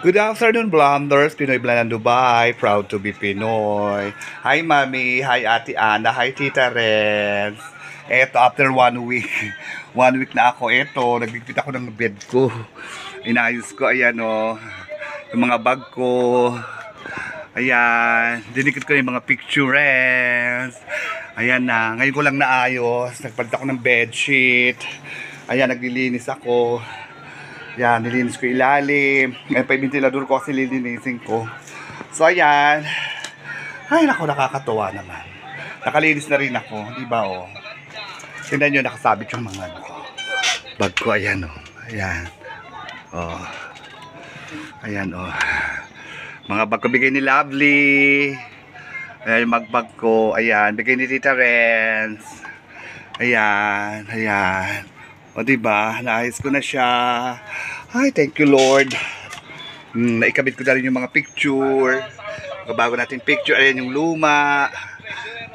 Good afternoon, Blonders. Pinoy Blandan Dubai. Proud to be Pinoy. Hi, Mami. Hi, Ate Ana. Hi, Tita Renz. Eto, after 1 week. 1 week na ako. Eto, nagbigpit ako ng bed ko. Inayos ko. Ayan, o. Yung mga bag ko. Ayan. Dinikit ko yung mga pictures. Ayan na. Ngayon ko lang naayos. Nagpalit ako ng bedsheet. Ayan, naglilinis ako. Yan, nilinis ko ilalim. Ngayon pa yung ventilador ko kasi lilinisin ko. So, ayan. Ay, naku, nakakatuwa naman. Nakalinis na rin ako. Diba, oh. Tingnan nyo, nakasabit yung mga bag ko. Ayan, oh. Ayan. Oh. Ayan, oh. Mga bag ko bigay ni Lovely. Ayan, yung magbag ko. Ayan, bigay ni Tita Renz. Ayan, ayan. O diba, naayos ko na siya. Ay, thank you Lord. Naikabit ko na rin yung mga picture. Bago natin picture, ayan yung luma.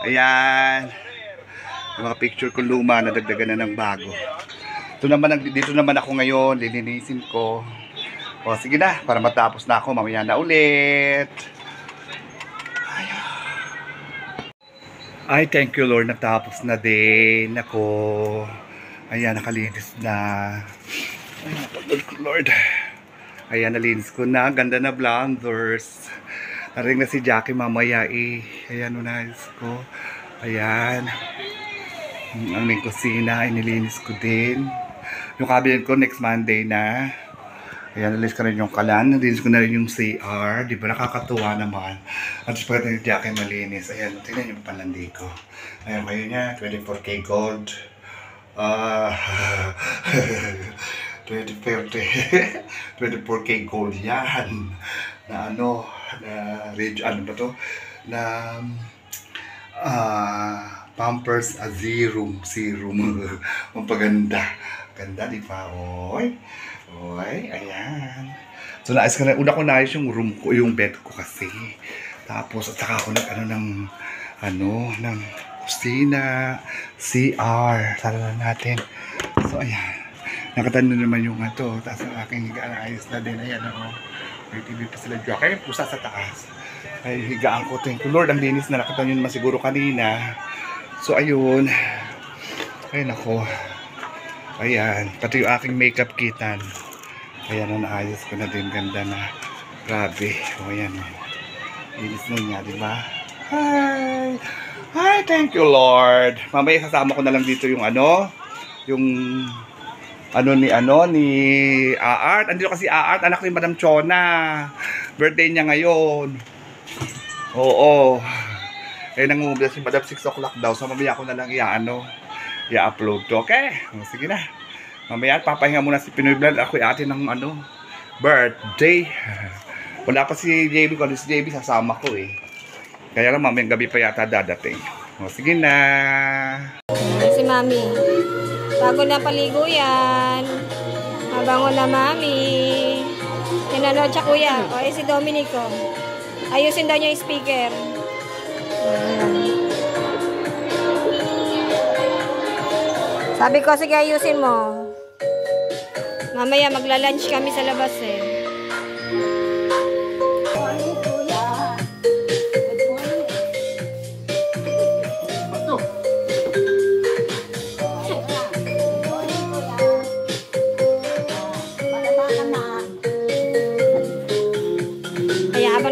Ayan. Yung mga picture ko luma, nadagdagan na ng bago. Dito naman ako ngayon, lilinisin ko. O sige na, para matapos na ako, mamaya na ulit. Ay, thank you Lord, natapos na din ako. Ayan, nakalinis na. Ay, Lord. Ayan, nalinis ko na. Ganda na blenders. Naring na si Jackie mamaya eh. Ayan, unayos ko. Ayan. Ang main kusina, inilinis ko din. Yung cabinet ko next Monday na. Ayan, nalinis ko rin yung kalan. Nalinis ko na rin yung CR. Di ba, nakakatuwa naman. At pagkat ni Jackie malinis. Ayan, tingnan yung panlandi ko. Ayan, kayo niya, 24K gold. 24K gold yan na ano, na ridge, ano ba to, na Pampers serum ang paganda, ganda di ba? Oy, ayan. So naayos ka na, una ko naayos yung room ko, yung bed ko kasi, tapos at saka ako ng kusina, CR, sara na natin. So, ayan. Nakatano naman yung ito. Tapos ang aking higaan, ayos na din. Ayan, o. May TV pa sila dyan. Kaya pusa sa taas. Ay, higaan ko. Thank you, Lord. Ang linis na nakatano naman siguro kanina. So, ayun. Ayun ako. Ayan. Pati yung aking makeup kitan. Ayan, naayos ko na din. Ganda na. Grabe. O, ayan. Linis na niya, diba? Hi! Hi, thank you Lord. Mamaya sasama ko na lang dito yung ni Aart. Andito kasi Aart, anak ni Madam Chona. Birthday niya ngayon. Oo. Eh nangungubla si Madam 6 o'clock daw. So mamaya ko na lang i-upload to. Okay? Sige na. Mamaya papahinga muna si Pinoy Vlog. Ako atin ng birthday. Wala pa si JB. Kung si JB sasama ko eh. Kaya lang mamayang gabi pa yata dadating. O, sige na. Si Mami. Bago na paligo yan. Mabango na Mami. Tinanod siya kuya. O, si Dominico. Ayusin daw niya yung speaker. Sabi ko, sige ayusin mo. Mamaya magla-lunch kami sa labas eh.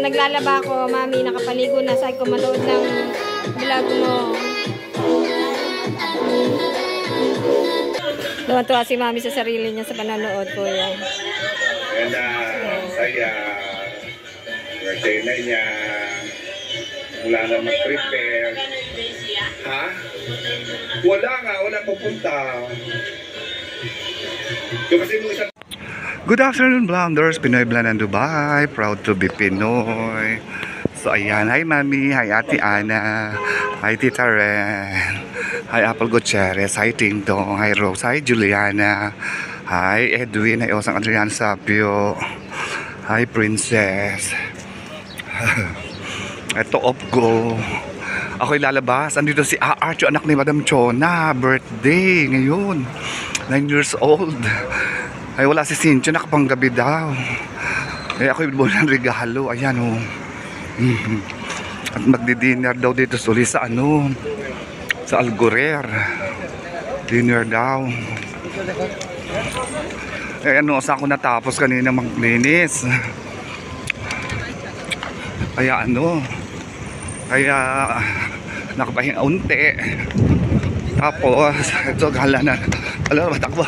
Naglalaba ako, Mami, nakapaligo na. Sabi ko manood ng vlog mo. Tuwa-tuwa si Mami sa sarili niya sa panonood ko yan. Ganda, saya. Birthday na niya. Wala na mag-prepare. Ha? Wala pupunta. Yung kasi nung isang good afternoon, Blonders. Pinoy Blandan Dubai. Proud to be Pinoy. So, ayan. Hi, Mami. Hi, Ate Ana. Hi, Tita Ren. Hi, Apple Gutierrez. Hi, Ting Dong. Hi, Rose. Hi, Juliana. Hi, Edwin. Hi, Osang Adrian Sapio. Hi, Princess. Ito, Opgo. Ako'y lalabas. Andito si Aart, yung anak ni Madam Chona. Birthday ngayon. 9 years old. Ay wala si Cynthia, nakapanggabi daw. Eh ako ibon ng regalo. Ayan oh. At magdi-dinner daw dito suli sa ano, sa Algorer. Dinner daw. Eh ano, saan ko natapos kanina maglinis. Kaya ano, kaya nakapahinga unti. Tapos ito gala na, alam mo, matakbo.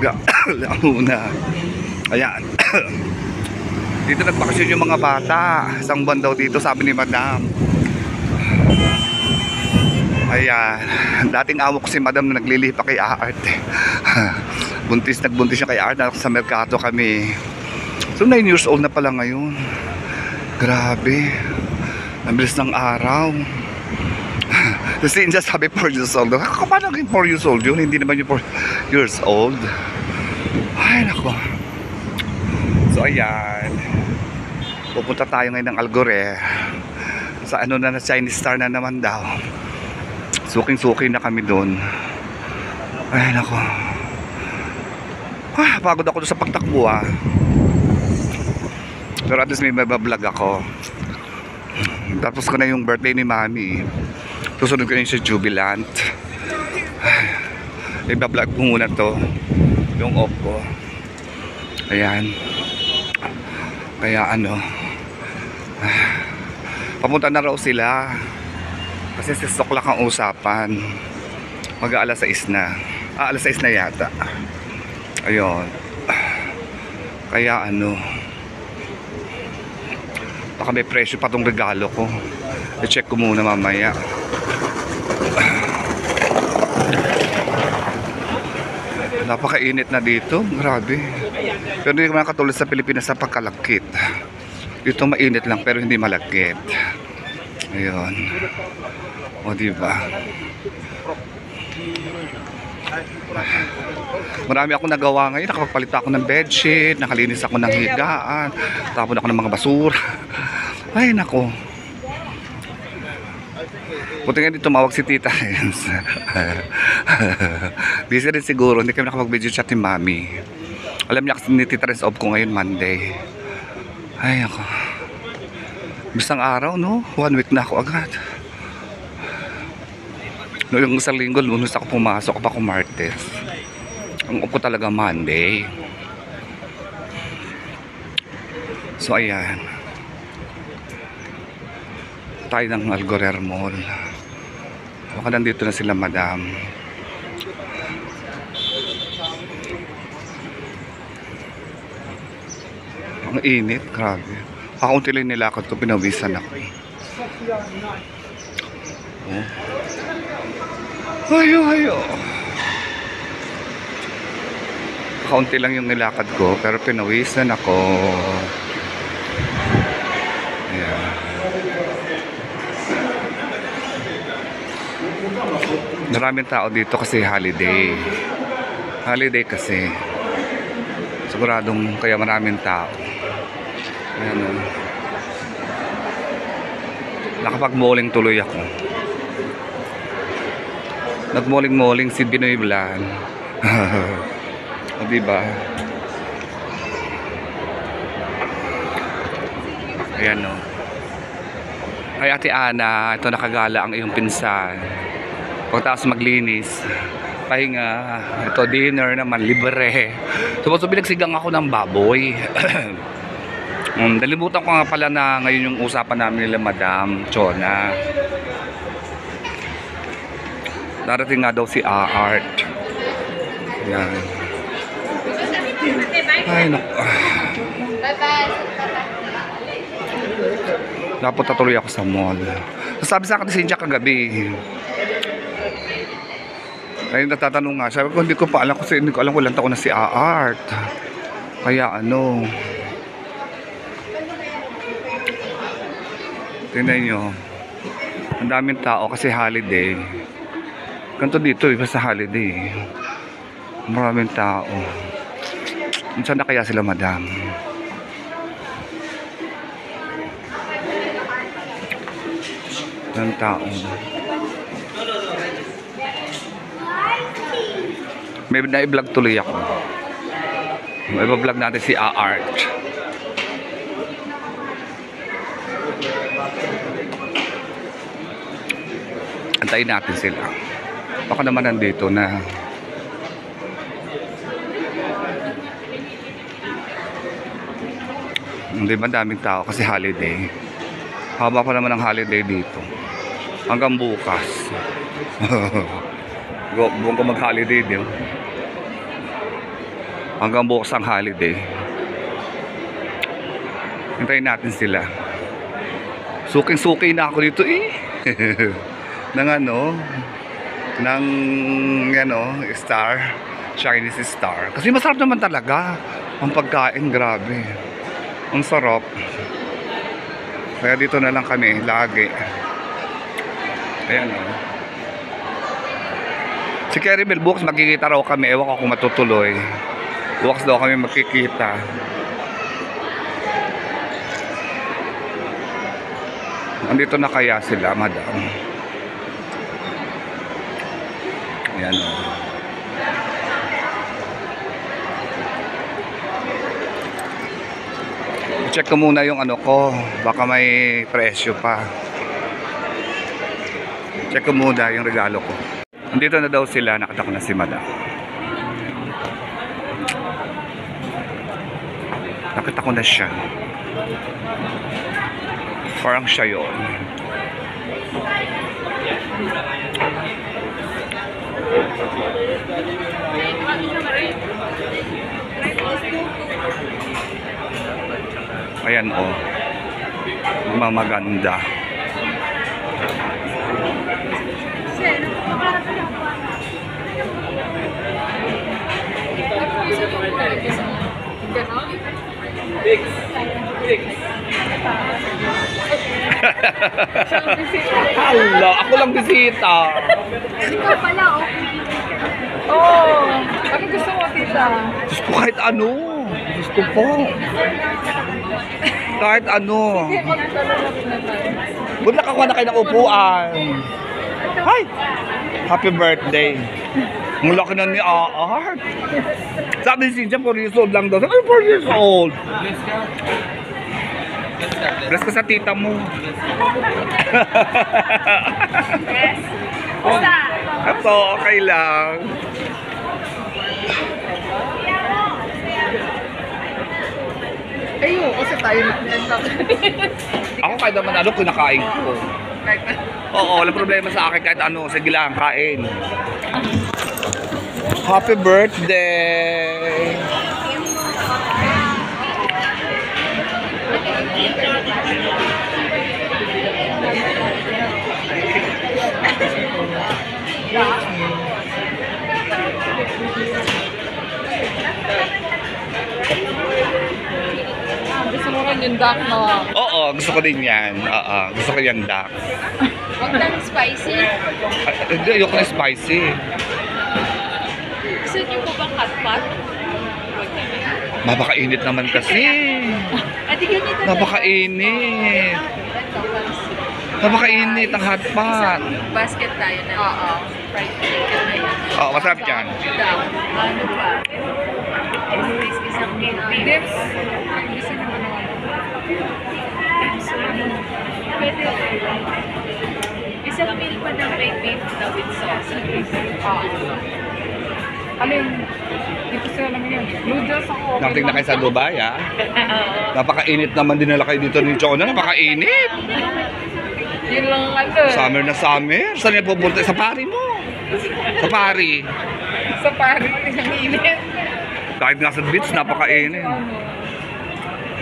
Gala muna. Ayan. Dito nagbakasyon yung mga bata. Isang buwan daw dito, sabi ni Madam. Ayan. Dating amo ko si Madam na naglilipa kay Art. Nagbuntis siya kay Art. Sa merkato kami. So 9 years old na pala ngayon. Grabe. Ang bilis ng araw. Kasi niya sabi 4 years old. Paano naging 4 years old yun? Hindi naman yung 4 years old. Ay nako. So ayan, pupunta tayo ngayon ng Algorer. Sa ano na, Chinese Star na naman daw. Suking-suki na kami doon. Ay nako. Pagod ako doon sa pagtakbo ah. Pero at least may mabablog ako. Tapos ko na yung birthday ni Mami. Susunod ko na yung sa Jubilant. Ibablog ko muna to. Yung off ko. Ayan. Kaya ano, papunta na raw sila. Kasi si Stoklak ang usapan. Mag-aalas 6 na. Alas 6 na yata. Ayun. Kaya ano, baka may presyo pa tong regalo ko. I-check ko muna mamaya. Napakainit na dito, grabe. Pero hindi naman katulad sa Pilipinas sa pagkalagkit. Dito mainit lang pero hindi malagkit. Ayun. O diba? Marami akong nagawa ngayon. Nakapagpalit ako ng bedsheet, nakalinis ako ng higaan, tapon ako ng mga basura. Ay nako. Buti nga dito tumawag si Tita Renz. Busy rin siguro, hindi kami nakapag-video chat ni Mami. Alam niya kasi ni Tita Renz off ko ngayon Monday. Ay ako. Bisang araw no? 1 week na ako agad. No, yung isang linggo, lunes ako pumasok pa ako Martes. Ang off ko talaga Monday. So ayan. Tayo ng Algorer Mall. Baka nandito na sila Madam. Ang init, grabe. Kakaunti lang nilakad ko, pinawisan ako. Oh. Ayo. Kakaunti lang yung nilakad ko, pero pinawisan ako. Ayan. Maraming tao dito kasi holiday. Holiday kasi. Siguradong kaya maraming tao. Ayan o. Nakapag-bowling tuloy ako. Nag-bowling-bowling si Binoy Blan. O diba? Ayan o. Ay Ate Ana, ito nakagala ang iyong pinsan. Pagkatapos maglinis, pahinga, ito dinner naman, libre. So binagsigang ako ng baboy. Nalimutan ko nga pala na ngayon yung usapan namin nila Madam Chona. Darating nga daw si Art. Yan. Ay naku. Dapat tatuloy ako sa mall. Sabi sa akin si Cynthia kagabi. Ay natatanong nga, sabi ko hindi ko pa alam kasi hindi ko alam kung ilang taon na si Art. Kaya ano. Tingnan nyo. Ang daming tao kasi holiday. Ganito dito iba sa holiday. Maraming tao. Saan na kaya sila Madam? Ng tao. May na-vlog tuloy ako. Iba-vlog natin si Art. Antayin natin sila. Baka naman nandito na. Hindi ba daming tao kasi holiday. Haba pa naman ang holiday dito. Hanggang bukas. Buong ko mag-holiday din. Hanggang bukas ang holiday. Hintayin natin sila. Suking-suki na ako dito eh. Ng ano, ng star, Chinese star. Kasi masarap naman talaga ang pagkain, grabe. Ang sarap. Kaya dito na lang kami lagi. Ayan o. Si Kerry Bell, bukas magkikita raw kami. Ewan ko kung matutuloy. Bukas daw kami magkikita. Andito na kaya sila, madam. Ayan o. Check ko muna yung ano ko. Baka may presyo pa. Check ko muna yung regalo ko. Andito na daw sila. Nakita ko na si madam. Nakita ko na siya. Parang siya yun. Ayan o. Mamaganda. Hala, ako lang bisita. Ikaw pala, Oh, ano gusto mo, tita? Gusto ko kahit ano. Gusto ko. Kahit ano. Sige, magtanong na rin na tayo. Ba't nakakuha na kayo ng upuan? Hi! Happy birthday. Ang laki na ni Art. Sabi ni Cynthia, 4 years old lang daw. Sabi, 4 years old. Bless ka sa tita mo. Basta. Ito, okay lang. Ayun, kasi tayo nagkanta. Ako kahit naman ano, kinakain ko. Kahit na. Oo, walang problema sa akin kahit ano. Sige lang, kain. Happy birthday! Gusto mo rin yung duck na. Oo, gusto ko din yan. Oo, gusto ko yan duck. Huwag lang spicy. Hindi, ayoko na spicy. Gusto niyo po bang hot pot? Mapakainit naman kasi. Ate, ganito. Napakainit. Napakainit ang hot pot. Basket tayo na. Oo. Fried chicken na yan. Oo, masarap yan. Ano pa? Isang Dips. Gusto niyo ba naman? Pwede. Isang meal pa ng may beef na with sauce. Alin? Dito sila naman yun. Noodles ako. Nakating na kayo sa Dubai, ha? Napakainit naman din nila kayo dito ni Chona. Napakainit. Yun lang ano. Summer na summer. Saan niya pupunta? Sa pari mo. Sa pari. Sa Paris, ang init. Kahit nga sa beach, napakainit.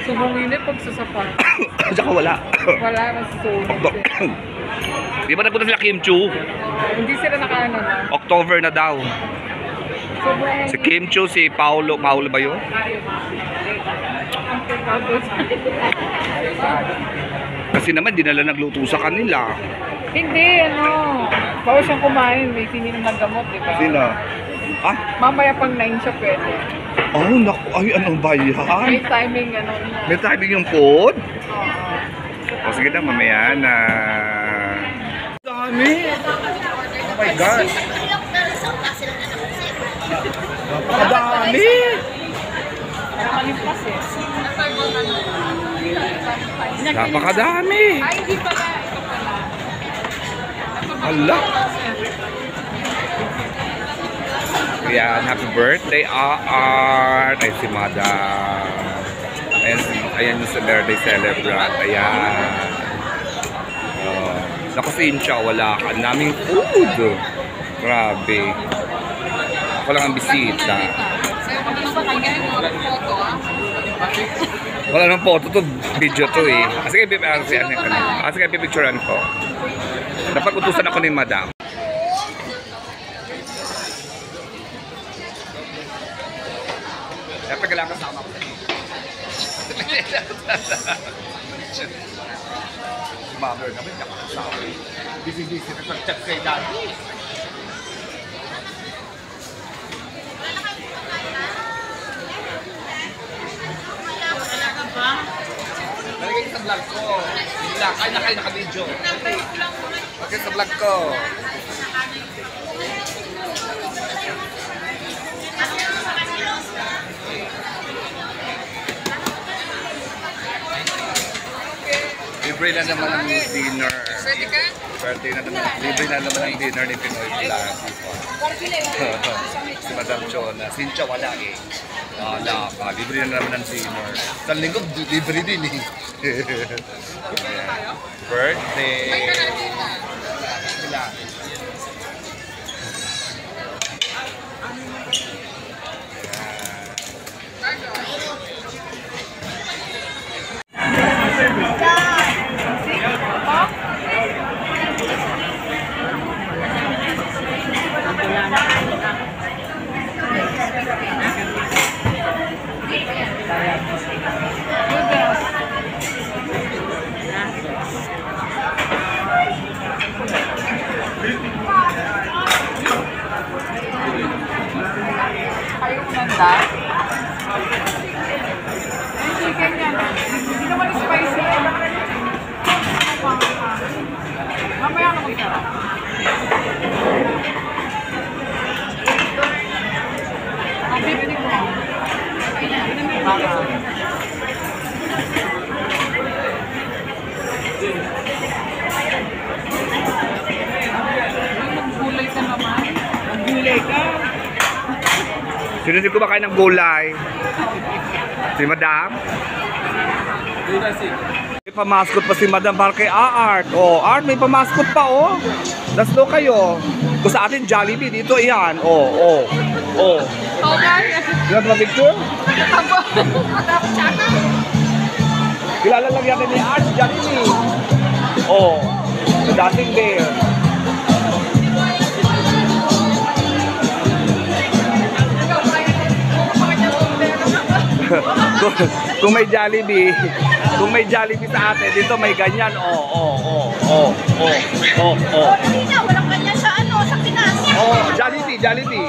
Sobrang init pag sasapa. Tsaka wala. Wala na susunod. Di ba nagpunta sila Kim Chu? Hindi sila nakaano na. October na daw. Sobrang Si Kim Chu, si Paulo. Paulo ba yun? tapos. Kasi naman, di nila nagluto sa kanila. Hindi, ano. Bawas siyang kumain. May sininom ng gamot, di ba? Sino? Ah? Mamaya pang 9 siya pwede. Oh, naku. Ay, ano ba yan? May timing, ano. May timing yung food? Oo. O sige na, mamaya na. Dami! Oh my God! Napakadami! nakalimpas eh. Napakadami. Ay, hindi pala. Ito pala. Hala. Ayan, happy birthday, Art. Ay, si Madam. Ayan yung sa birthday celebrant. Ayan. Naku, Cynthia, wala ka. Ang daming food. Grabe. Ako lang ang bisita. Wala nang photo to, video to eh. Sige, pipicturean ko. Napag-utusan ako ni Madam. Dapat kailangan kasama ko. Mother naman, hindi ako kasama. Busy-busy na pag-chat kay Daddy. Nalagay sa vlog ko. Hindi lang, kaya na kayo naka-video. Okay, sa vlog ko. Libre na naman ang dinner. Birthday na naman. Libre na naman ang dinner ni Pinoy Vlog. Si Madam Chona. Cynthia wala eh. Wala ka. Libre na naman ang dinner. Sa linggo, libre din eh. Birthday. Ayaw ko nanda. Chicken yan. Hindi naman spicy. Mamaya ka mag-sarap. Ang bibili mo. Maggulay ka naman. Maggulay ka. Sino di kumakain ng gulay? Si Madam? May pamaskot pa si Madam para kay Art. Oh, Art, may pamaskot pa oh. Daslo kayo. Kung sa atin Jollibee, dito yan. Oh. Sino ba picture? Kilala lang yan ni Art, Jollibee. Oh, sa dating bear. Kung may Jollibee sa atin, dito may ganyan. Hindi na, walang ganyan sa sa Pinas. Jollibee.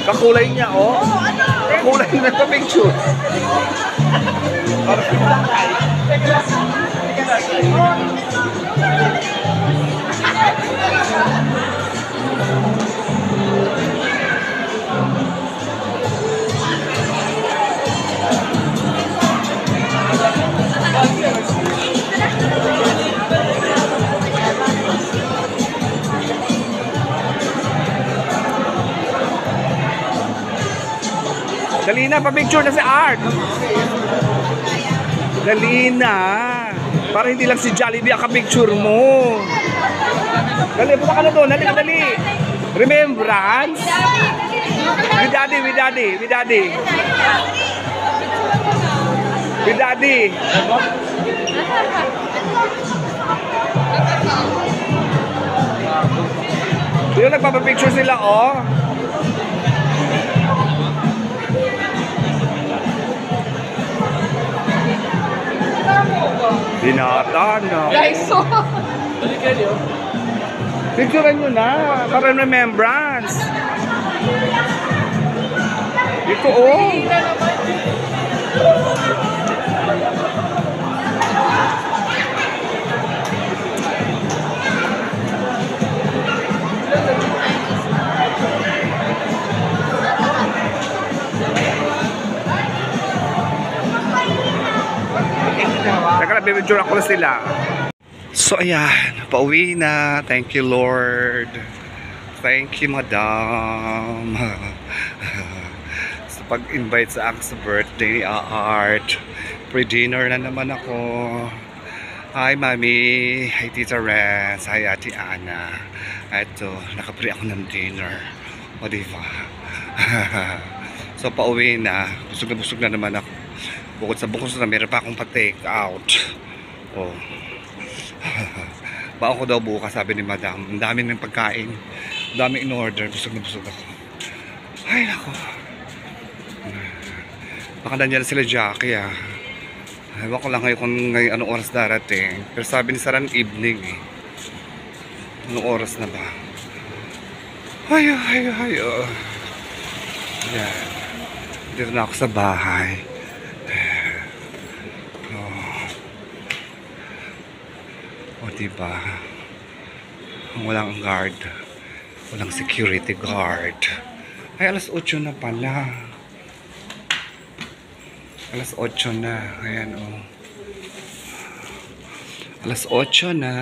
Kakulay niya, Kakulay na sa picture. Dali na, pa-picture na si Art. Dali na. Para hindi lang si Jollibee ang ka-picture mo. Dali, punta ka na doon. Dali. Remembrance? With daddy. Dito nagpapapicture sila, Binata na. Guys, so... Picturean nyo na. Para remembrance. Dito, Hila naman. Pinipicture ako na sila. So, ayan. Pauwi na. Thank you, Lord. Thank you, Madam. Sa pag-invite sa akin sa birthday ni Art. Pre-dinner na naman ako. Hi, Mami. Hi, Tita Rez. Hi, Ate Ana. Ito, nakapre ako ng dinner. O, diba? So, pauwi na. Busog na naman ako. Bukod sa bukos na, meron pa akong pa-take out. Oh. Baka ko daw bukas, sabi ni Madam. Ang dami ng pagkain. Ang dami in-order. Busog na busog ako. Ay, nako. Baka nandiyan sila Jackie, ah. Ewan ko lang ngayon kung ngayon anong oras darating. Pero sabi ni Saran evening, eh. Anong oras na ba? Ay. Yan. Dito na ako sa bahay. O diba? Walang guard. Walang security guard. Ay, alas 8 na pala. Alas 8 na. Ayan, o. Alas 8 na.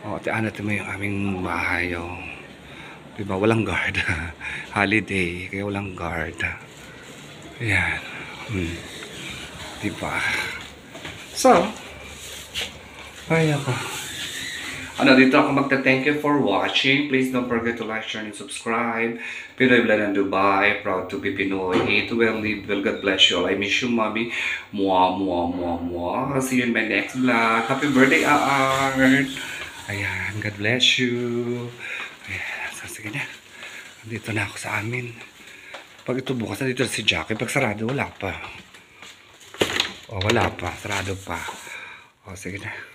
O, ate mo yung aming bahay, o. Diba? Walang guard. Holiday. Kaya walang guard. Ayan. Diba? So, ay ako. Dito ako magta-thank you for watching. Please don't forget to like, share, and subscribe. Pinoy Vlog in Dubai. Proud to be Pinoy. Eat well, live well. God bless you all. I miss you, Mommy. Mwah, mwah, mwah, mwah. See you in my next vlog. Happy birthday, Art. Ayan. God bless you. Ayan. So, sige na. Dito na ako sa amin. Pag ito bukas, nandito si Jackie. Pag sarado, wala pa. O, wala pa. Sarado pa. O, sige na.